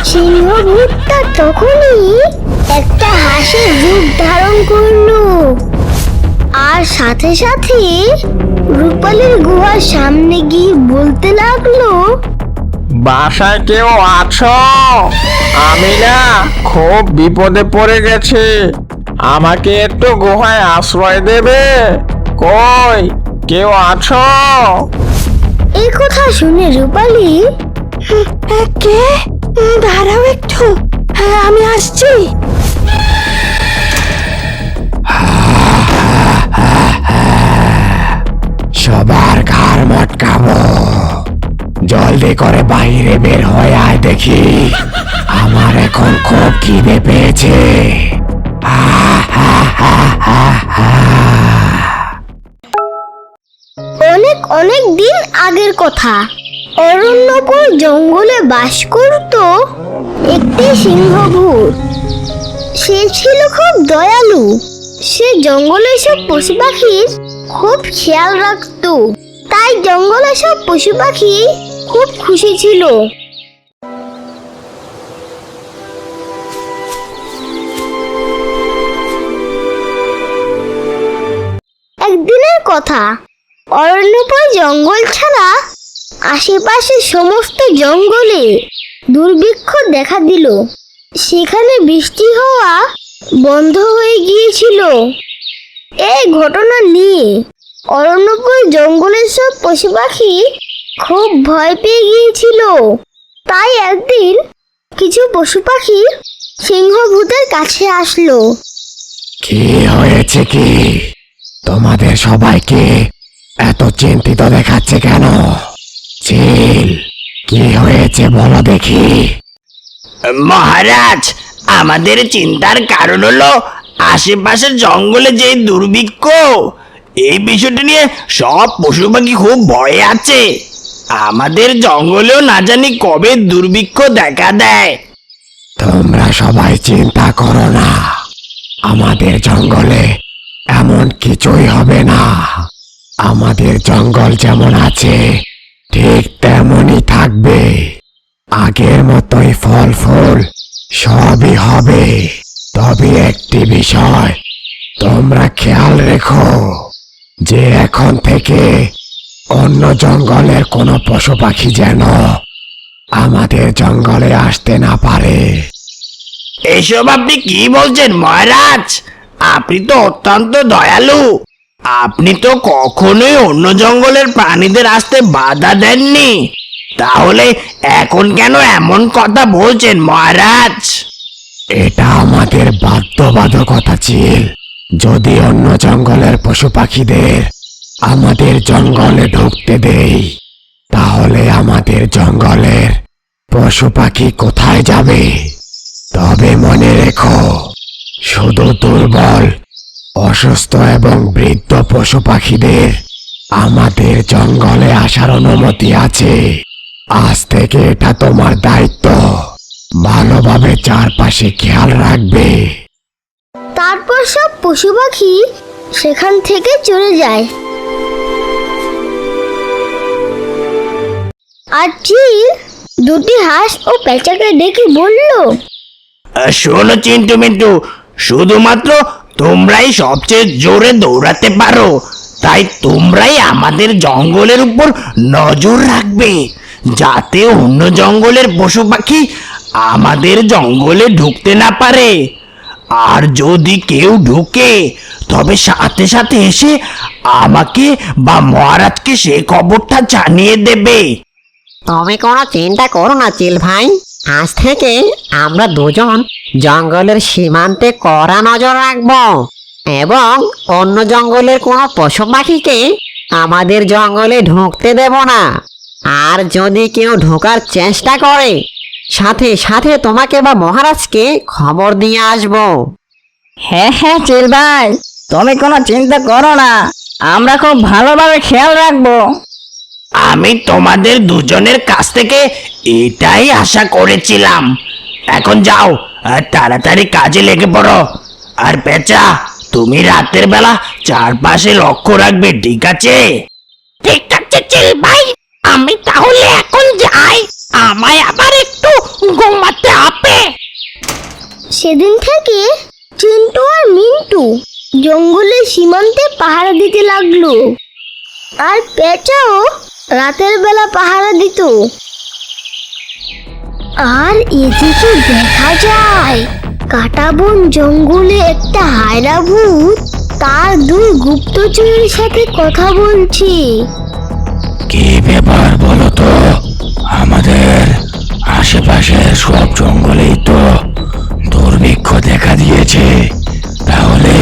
সিংহভূতটা তখনই একটা হাঁসের রূপ ধারণ করলো, আর সাথে সাথে রূপালীর গুহার সামনে গিয়ে বলতে লাগলো, বাসায় কেউ আছো? আমি না খুব বিপদে পড়ে গেছি, আমাকে একটু গুহায় আশ্রয় দেবে? কই কেউ আছো? এই কথা শুনে রূপালী, কে? দাঁড়াও একটু, আমি আসছি। সবার ঘাড় মটকাবো, জলদি করে বাইরে বের হয়ে আয় দেখি, আমার এখন খুব খিদে পেয়েছে। অনেক অনেক দিন আগের কথা, অরণ্যপুর জঙ্গলে বাস করত একটি সিংহভূত। সে ছিল খুব দয়ালু। সে জঙ্গলের সব পশু পাখির খুব খেয়াল রাখতো, তাই জঙ্গলের সব পশু পাখি খুব খুশি ছিল। একদিনের কথা, অরণ্যপুর জঙ্গল ছাড়া আশেপাশে সমস্ত জঙ্গলে দুর্ভিক্ষ দেখা দিল। সেখানে বৃষ্টি হওয়া বন্ধ হয়ে গিয়েছিল। এই ঘটনা নিয়ে অরণ্যপুর জঙ্গলের সব পশু পাখি খুব ভয় পেয়ে গিয়েছিল। তাই একদিন কিছু পশু পাখি সিংহভূতের কাছে আসলো। কি হয়েছে কি? তোমাদের সবাইকে এত চিন্তিত দেখাচ্ছে কেন? চিল, কি হয়েছে বলো দেখি। মহারাজ, আমাদের চিন্তার কারণ হলো আশেপাশের জঙ্গলে যে দুর্ভিক্ষ, এই বিষয়টা নিয়ে সব পশু পাখি খুব ভয়ে আছে। আমাদের জঙ্গলেও না জানি কবে দুর্ভিক্ষ দেখা দেয়। তোমরা সবাই চিন্তা করো না, আমাদের জঙ্গলে এমন কিছুই হবে না। আমাদের জঙ্গল যেমন আছে ঠিক তেমনই থাকবে, আগের মতোই ফল ফুল সবই হবে। তবে একটি বিষয় তোমরা খেয়াল রেখো, যে এখন থেকে অন্য জঙ্গলের কোনো পশু পাখি যেন আমাদের জঙ্গলে আসতে না পারে। এসব আপনি কি বলছেন মহারাজ? আপনি তো অত্যন্ত দয়ালু। আপনি তো কখনোই অন্য জঙ্গলের প্রাণীদের আসতে বাধা দেননি, তাহলে এখন কেন এমন কথা বলছেন মহারাজ? এটা আমাদের বাধ্যবাধকতা ছিল। যদি অন্য জঙ্গলের পশু পাখিদের আমাদের জঙ্গলে ঢুকতে দেই, তাহলে আমাদের জঙ্গলের পশু পাখি কোথায় যাবে? তবে মনে রেখো, শুধু দুর্বল, অসুস্থ এবং বৃদ্ধ পশু পাখিদের আমাদের জঙ্গলে আসার অনুমতি আছে। আজ থেকে এটা তোমার দায়িত্ব, ভালোভাবে চারপাশে খেয়াল রাখবে। তারপর সব পশু পাখি সেখান থেকে চলে যায়। আর চিল দুটি হাঁস ও পেঁচাকে ডেকে বলল, শোনো চিন্টু মিন্টু, শুধুমাত্র তোমরাই সবচেয়ে জোরে দৌড়াতে পারো, তাই তোমরাই আমাদের জঙ্গলের উপর নজর রাখবে, যাতে অন্য জঙ্গলের পশু পাখি আমাদের জঙ্গলে ঢুকতে না পারে। আর যদি কেউ ঢুকে, তবে সাথে সাথে এসে আমাকে বা মহারাজকে সে খবরটা জানিয়ে দেবে। তুমি কোনো চিন্তা করো না চিল ভাই, আজ থেকে আমরা দুজন জঙ্গলের সীমান্তে কড়া নজর রাখবো এবং অন্য জঙ্গলের কোনো পশু পাখিকে আমাদের জঙ্গলে ঢুকতে দেব না। আর যদি কেউ ঢোকার চেষ্টা করে, সাথে সাথে তোমাকে বা মহারাজকে খবর দিয়ে আসবো। হ্যাঁ হ্যাঁ চিল ভাই, তুমি কোনো চিন্তা করো না, আমরা খুব ভালোভাবে খেয়াল রাখবো। আমি তোমাদের দুজনের কাছ থেকে এটাই আশা করেছিলাম। এখন যাও, আর তাড়াতাড়ি কাজে লেগে পড়ো। আর পেঁচা, তুমি রাতের বেলা চারপাশে লক্ষ্য রাখবে, ঠিক আছে? ঠিক আছে চিল ভাই, আমি তাহলে এখন যাই, আমায় আবার একটু ঘুমাতে সেদিন থেকে চিন্টু আর মিন্টু জঙ্গলের সীমান্তে পাহারা দিতে লাগলো। আর পেঁচাও রাতের বেলা পাহারা দিত। আর এদিকে দেখা যায় কাঁটাবন জঙ্গলে একটা হায়রা ভূত তার দুই গুপ্তচরের সাথে কথা বলছে। কি ব্যাপার বলো তো? আমাদের আশেপাশের সব জঙ্গলেই তো দুর্ভিক্ষ দেখা দিয়েছে, তাহলে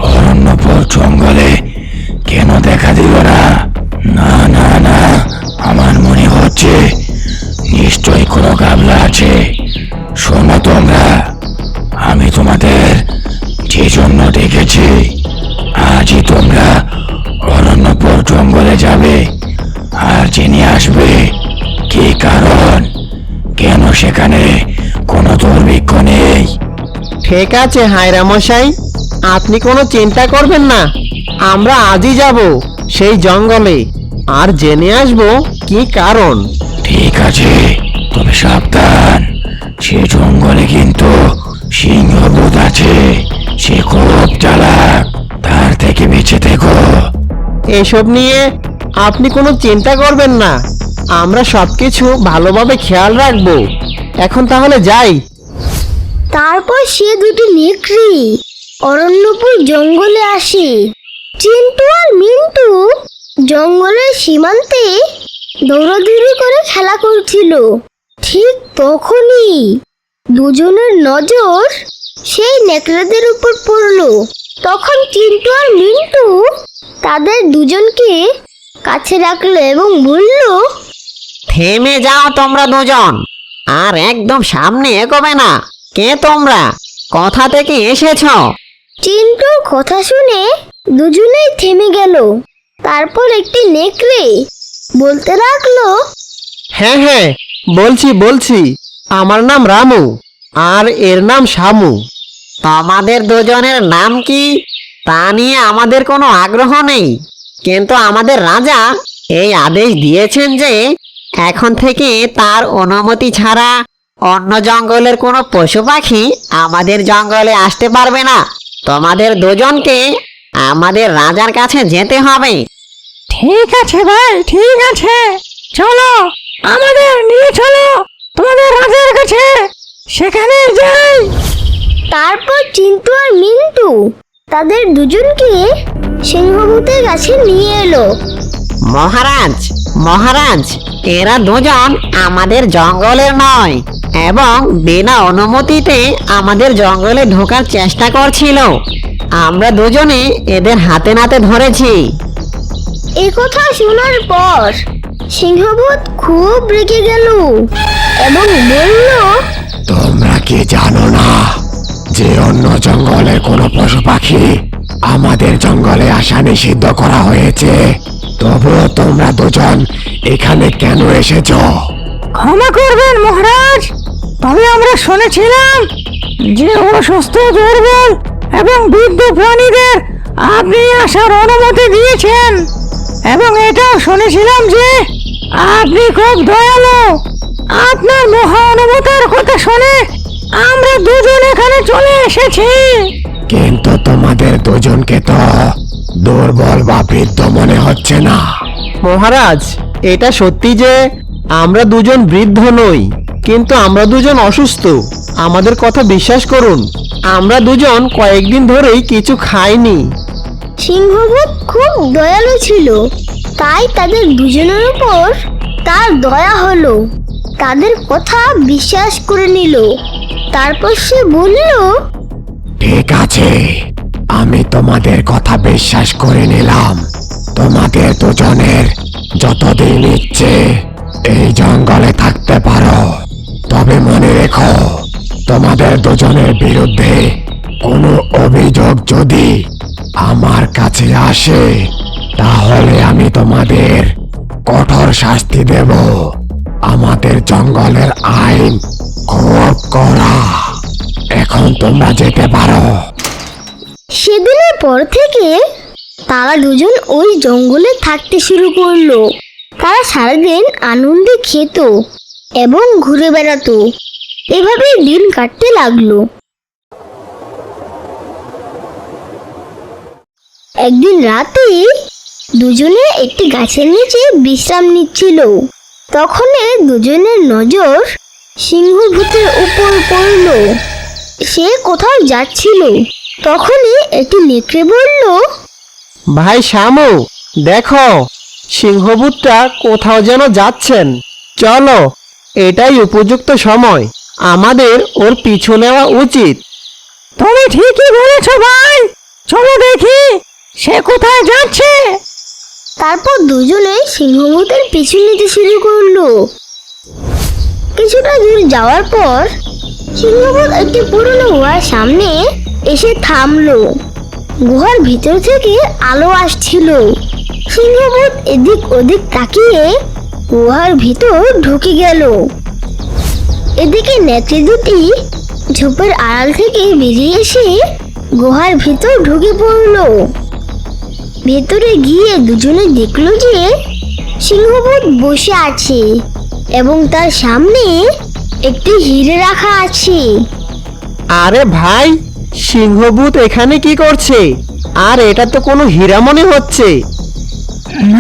অরণ্যপুর জঙ্গলে কেন দেখা দিল না? না না না, আমার মনে হচ্ছে নিশ্চয়ই কোনো গাবলা আছে। শোনো তোমরা, আমি তোমাদের যে জন্য ডেকেছি, আজই তোমরা অরণ্যপুর জঙ্গলে যাবে আর জেনে আসবে কি কারণ, কেন সেখানে কোনো দুর্ভিক্ষ নেই। ঠিক আছে হায়রা মশাই, আপনি কোনো চিন্তা করবেন না। আমরা আজই যাব সেই জঙ্গলে আর জেনে আসব কি কারণ। ঠিক আছে, তবে সাবধান, সে জঙ্গলে কিন্তু সিংহভূত আছে, সে খুব চালাক, তার থেকে বেঁচে থেকো। এসব নিয়ে আপনি কোনো চিন্তা করবেন না, আমরা সবকিছু ভালোভাবে খেয়াল রাখবো। এখন তাহলে যাই। তারপর সে দুটি নেকড়ে অরণ্যপুর জঙ্গলে আসে। চিন্টু আর মিন্টু জঙ্গলের সীমান্তে দৌড়াদৌড়ি করে খেলা করছিল। ঠিক তখনই দুজনের নজর সেই নেকড়েদের উপর পড়লো। তখন চিন্টু আর মিন্টু তাদের দুজনকে কাছে রাখলো এবং বলল, থেমে যাও তোমরা দুজন, আর একদম সামনে এগোবে না। কে তোমরা? কোথা থেকে এসেছো? চিন্টুর কথা শুনে দুজনেই থেমে গেল। তারপর একটি নেকড়ে বলতে লাগলো, হ্যাঁ হ্যাঁ, বলছি, আমার নাম রামু আর এর নাম শামু। তোমাদের দুজনের নাম কি তা নিয়ে আমাদের কোনো আগ্রহ নেই, কিন্তু আমাদের রাজা এই আদেশ দিয়েছেন যে এখন থেকে তার অনুমতি ছাড়া অন্য জঙ্গলের কোনো পশু পাখি আমাদের জঙ্গলে আসতে পারবে না। তোমাদের দুজনকে আমাদের রাজার কাছে যেতে হবে। ঠিক আছে ভাই, ঠিক আছে, চলো আমাদের নিয়ে চলো তোমাদের রাজার কাছে, সেখানে যাই। তারপর চিন্টু আর মিন্টু তাদের দুজনকে সিংহভূতের কাছে নিয়ে এলো। মহারাজ, এরা দুজন আমাদের জঙ্গলের নয় এবং বিনা অনুমতিতে আমাদের জঙ্গলে ঢোকার চেষ্টা করছিল। আমরা দুজনে এদের হাতে নাতে ধরেছি। এ কথা শোনার পর সিংহভূত খুব রেগে গেল এবং বলল, তোমরা কি জানো না যে অন্য জঙ্গলের কোনো পশু পাখি আমাদের জঙ্গলে আসা নিষিদ্ধ করা হয়েছে? তবুও তোমরা দুজন এখানে কেন এসেছো? ক্ষমা করবেন মহারাজ, তবে আমরা শুনেছিলাম যে অসুস্থ, দুর্বল এবং বৃদ্ধ প্রাণীদের আপনি আসার অনুমতি দিয়েছেন, এবং এটাও শুনেছিলাম যে আপনি খুব দয়ালু। আপনার মহানুভবতার কথা শুনে আমরা দুজন এখানে চলে এসেছি। কিন্তু তোমাদের দুজনকে তো দুর্বল বা বৃদ্ধ মনে হচ্ছে না। মহারাজ, এটা সত্যি যে আমরা দুজন বৃদ্ধ নই, কিন্তু আমরা দুজন অসুস্থ। আমাদের কথা বিশ্বাস করুন, আমরা দুজন কয়েকদিন ধরেই কিছু খাইনি। সিংহভূত খুব দয়ালু ছিল, তাই তাদের দুজনের উপর তার দয়া হলো। তাদের কথা বিশ্বাস করে নিল। তারপর সে বলল, ঠিক আছে, আমি তোমাদের কথা বিশ্বাস করে নিলাম। তোমাদের দুজনের যতদিন ইচ্ছে এই জঙ্গলে থাকতে পারো, তবে মনে রেখো, তোমাদের দুজনের বিরুদ্ধে কোনো অভিযোগ যদি আমার কাছে আসে, তাহলে আমি তোমাদের কঠোর শাস্তি দেব। আমাদের জঙ্গলের আইন খুব কড়া। এখন তোমরা যেতে পারো। সেদিনের পর থেকে তারা দুজন ওই জঙ্গলে থাকতে শুরু করলো। তারা সারাদিন আনন্দে খেত এবং ঘুরে বেড়াতো। এভাবেই দিন কাটতে লাগলো। একদিন রাতে দুজনে একটি গাছের নিচে বিশ্রাম নিচ্ছিল। তখনই দুজনের নজর সিংহভূতের উপর পড়ল। সে কোথাও যাচ্ছিল। তখনই একটি নেকড়ে বলল, ভাই শ্যামু, দেখো সিংহভূতটা কোথাও যেন যাচ্ছেন। চলো, এটাই উপযুক্ত সময়, আমাদের ওর পিছু নেওয়া উচিত। তুমি ঠিকই বলেছ ভাই, চলো দেখি সে কোথায় যাচ্ছে। তারপর দুজনে সিংহভূতের পিছু নিতে শুরু করলো। কিছুটা দূর যাওয়ার পর সিংহভূত একটি পুরনো গুহার সামনে এসে থামলো। গুহার ভিতর থেকে আলো আসছিল। সিংহভূত এদিক ওদিক তাকিয়ে গুহার ভিতর ঢুকে গেল। এদিকে নেকড়ে দুটি ঝোপের আড়াল থেকে বেরিয়ে এসে গুহার ভিতর ঢুকে পড়লো। ভেতরে গিয়ে দুজনে দেখলো যে সিংহভূত বসে আছে এবং তার সামনে একটি হিরে রাখা আছে। আরে ভাই, সিংহভূত এখানে কি করছে? আর এটা তো কোনো হীরা মনে হচ্ছে।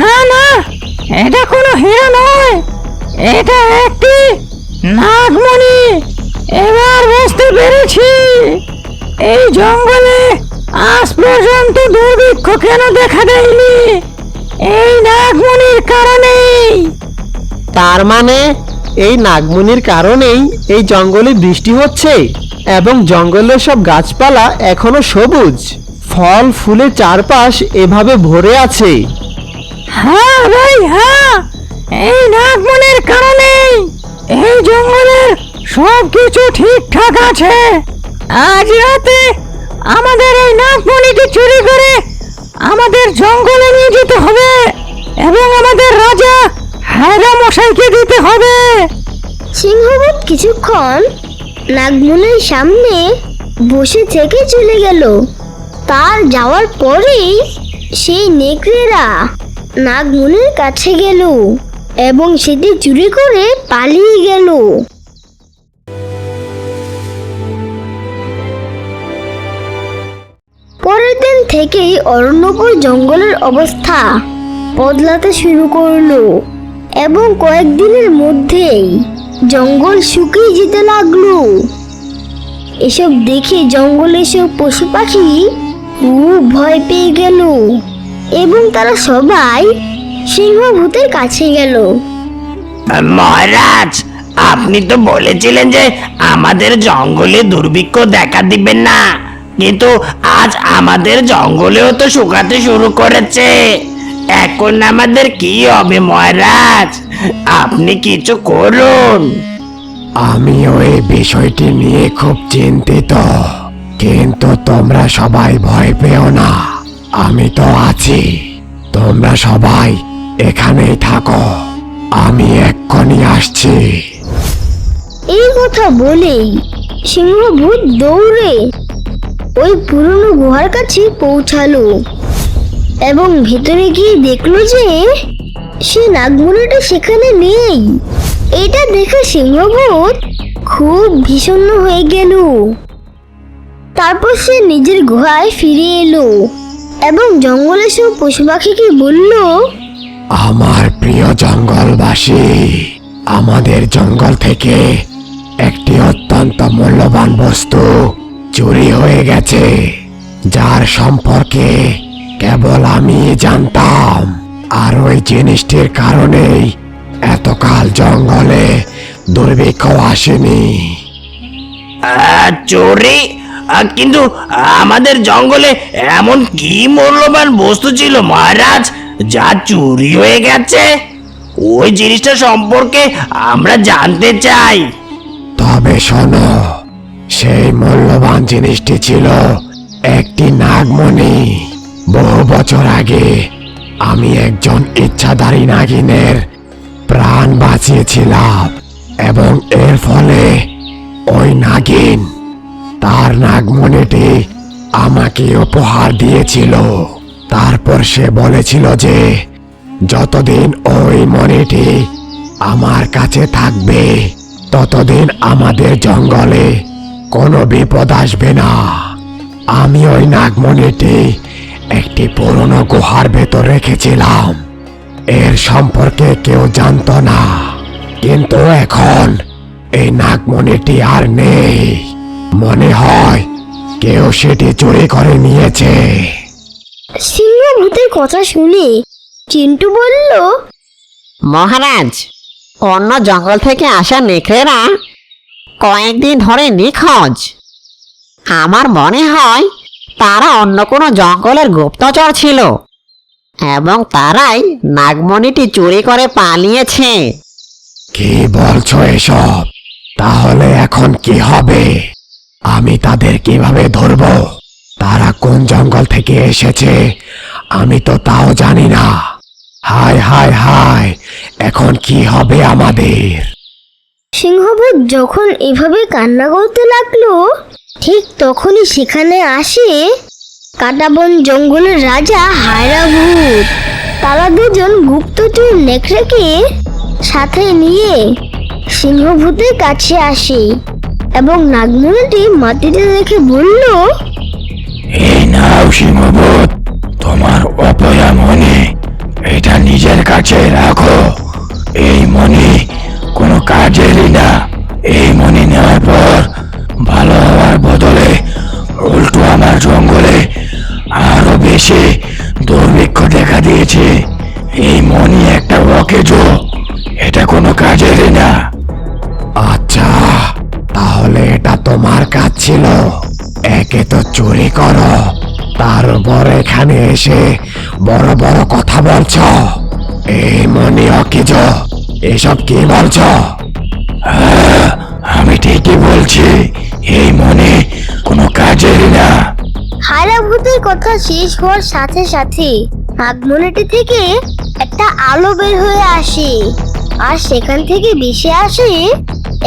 না না, এটা কোনো হীরা নয়, এটা একটি নাগমণি। এবার বুঝতে পেরেছি এই জঙ্গলে আজ পর্যন্ত দুর্ভিক্ষ কেন দেখা দেয়নি, এই নাগমণির কারণেই। তার মানে এই নাগমণির কারণেই এই জঙ্গলে বৃষ্টি হচ্ছে এবং জঙ্গলের সব গাছপালা এখনো সবুজ, ফল ফুলে চারপাশ এভাবে ভরে আছে। হ্যাঁ ভাই হ্যাঁ, এই নাগমণির কারণেই এই জঙ্গলের সব কিছু ঠিকঠাক আছে। আজ রাতে আমাদের এই নাগমণিটি চুরি করে আমাদের জঙ্গলে নিয়ে যেতে হবে এবং আমাদের রাজা হায়রা মশাইকে দিতে হবে। সিংহভূত কিছুক্ষণ নাগমণির সামনে বসে থেকে চলে গেল। তার যাওয়ার পরেই সেই নেকড়েরা নাগমণির কাছে গেল এবং সেটি চুরি করে পালিয়ে গেল। পরের দিন থেকেই অরণ্যপুর জঙ্গলের অবস্থা বদলাতে শুরু করলো এবং কয়েকদিনের মধ্যেই জঙ্গল শুকিয়ে যেতে লাগলো। এসব দেখে জঙ্গলের সব পশু পাখি খুব ভয় পেয়ে গেল এবং তারা সবাই সিংহভূতের কাছে গেল। মহারাজ, আপনি তো বলেছিলেন যে আমাদের জঙ্গলে দুর্ভিক্ষ দেখা দিবেন না, কিন্তু আজ আমাদের জঙ্গলেও তো শুকাতে শুরু করেছে। এখন আমাদের কি হবে মহারাজ? আপনি কিছু করুন। আমিও এই বিষয়টি নিয়ে খুব চিন্তিত, কিন্তু তোমরা সবাই ভয় পেও না, আমি তো আছি। তোমরা সবাই এখানেই থাকো, আমি এক্ষুনি আসছি। এই কথা বলেই সিংহভূত দৌড়ে ওই পুরনো গুহার কাছে পৌঁছালো এবং ভেতরে গিয়ে দেখলো যে সে নাগমণিটা সেখানে নেই। এটা দেখে সিংহভূত খুব বিষণ্ণ হয়ে গেল। তারপর সে নিজের গুহায় ফিরে এলো এবং জঙ্গলের সব পশু পাখিকে বলল, আমার প্রিয় জঙ্গলবাসী, আমাদের জঙ্গল থেকে একটি অত্যন্ত মূল্যবান বস্তু চুরি হয়ে গেছে, যার সম্পর্কে কেবল আমি জানতাম। আর ওই জিনিসটির কারণেই এতকাল জঙ্গলে দুর্ভিক্ষ আসেনি। চোরে? কিন্তু আমাদের জঙ্গলে এমন কি মূল্যবান বস্তু ছিল মহারাজ যা চুরি হয়ে গেছে? ওই জিনিসটা সম্পর্কে আমরা জানতে চাই। তবে শোনো, সেই মূল্যবান জিনিসটি ছিল একটি নাগমণি। বহু বছর আগে আমি একজন ইচ্ছাধারী নাগিনের প্রাণ বাঁচিয়েছিলাম এবং এর ফলে ওই নাগিন তার নাগমণিটি আমাকে উপহার দিয়েছিল। তারপর সে বলেছিল যে যতদিন ওই মণিটি আমার কাছে থাকবে ততদিন আমাদের জঙ্গলে কোনো বিপদ আসবে না। আমি ওই নাগমণিটি একটি পুরনো গুহার ভেতর রেখেছিলাম। এর সম্পর্কে কেউ জানতো না, কিন্তু এখন এই নাগমণিটি আর নেই। মনে হয় কেউ সেটি চুরি করে নিয়েছে। সিংহ ভূতের কথা শুনে চিন্টু বলল, মহারাজ, অন্য জঙ্গল থেকে আসা নেকড়েরা কয়েকদিন ধরে নিখোঁজ। আমার মনে হয় তারা অন্য কোনো জঙ্গলের গুপ্তচর ছিল এবং তারাই নাগমণিটি চুরি করে পালিয়েছে। কি বলছো এসব? তাহলে এখন কি হবে? আমি তাদের কিভাবে ধরবো? তারা কোন জঙ্গল থেকে এসেছে আমি তো তাও জানি না। হায় হায় হায়, এখন কি হবে আমাদের? সিংহভূত যখন এভাবে কান্না করতে লাগলো, ঠিক তখনই সেখানে আসে কাটাবন জঙ্গলের রাজা হায়রাভূত। তারা দুজন গুপ্তচর নেকড়েকে সাথে নিয়ে সিংহভূতের কাছে আসে এবং নাগমণিটি মাটিতে রেখে বলল, এই নাও সিংহভূত, তোমার অপয়া মণি। এটা নিজের কাছে রাখো। এই মণি কোনো কাজেরই না। এই মণি নেওয়ার পর ভালো হওয়ার বদলে উল্টো আমার জঙ্গলে আরো বেশি দুর্ভিক্ষ দেখা দিয়েছে। এই মণি একটা অকেজো, এটা কোনো কাজেরই না। আচ্ছা, তাহলে এটা তোমার কাজ ছিল। একে তো চুরি করো, তার উপর এখানে এসে বড় বড় কথা বলছো। এই মনি অকেজো, এসব কি বলছো? হ্যাঁ, আমি ঠিকই বলছি। এই মনি কোনো কাজেরই না। হায়রাভূতের কথা শেষ হওয়ার সাথে সাথে নাগমণিটি থেকে একটা আলো বের হয়ে আসে, আর সেখান থেকে ভেসে আসে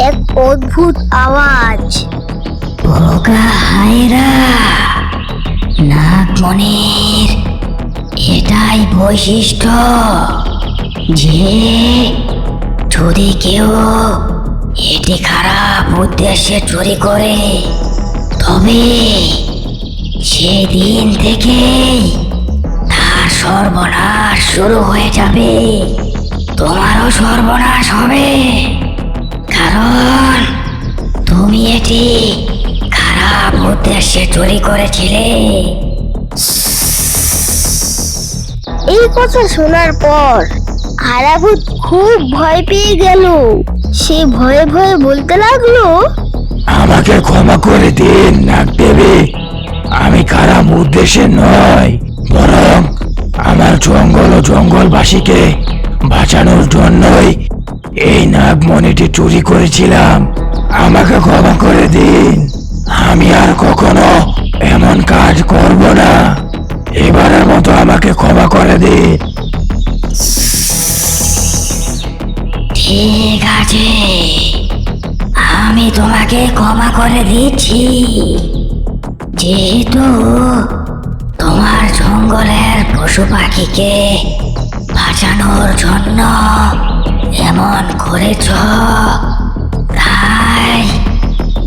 এক অদ্ভুত আওয়াজ। বোকা হায়রা, নাগমণির এটাই বৈশিষ্ট্য যে যদি কেউ এটি খারাপ উদ্দেশ্যে চুরি করে তবে সেদিন থেকেই তার সর্বনাশ শুরু হয়ে যাবে। তোমারও সর্বনাশ হবে, কারণ তুমি এটি খারাপ উদ্দেশ্যে চুরি করেছিলে। এই কথা শোনার পর হায়রাভূত খুব ভয় পেয়ে গেল। সে ভয়ে ভয়ে বলতে লাগলো, আমাকে ক্ষমা করে দিন নাগদেবী। আমি খারাপ উদ্দেশ্যে নয়, বরং আমার জঙ্গল ও জঙ্গলবাসীকে বাঁচানোর জন্যই এই নাগমণিটি চুরি করেছিলাম। আমাকে ক্ষমা করে দিন। আমি আর কখনো এমন কাজ করব না। এবারের মতো আমাকে ক্ষমা করে দিন। ঠিক আছে, আমি তোমাকে ক্ষমা করে দিচ্ছি। যেহেতু তোমার জঙ্গলের পশু পাখিকে বাঁচানোর জন্য এমন করেছ, তাই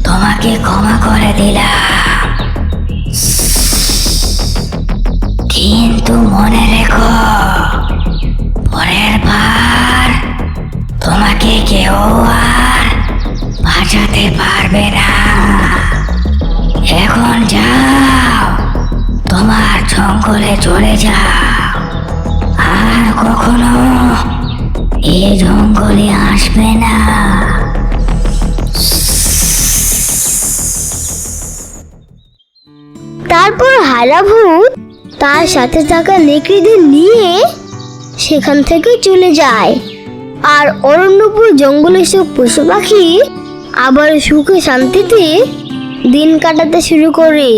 তোমাকে ক্ষমা করে দিলাম। কিন্তু মনে রেখো, পরের বার তোমাকে কেউ আর বাঁচাতে পারবে না। এখন যাও, তোমার জঙ্গলে চলে যাও, আর কখনো এই জঙ্গলে আসবে না। তারপর হায়রাভূত তার সাথে থাকা নেকড়েদের নিয়ে সেখান থেকে চলে যায়, আর অরণ্যপুর জঙ্গলের সব পশু পাখি আবার সুখে শান্তিতে দিন কাটাতে শুরু করে।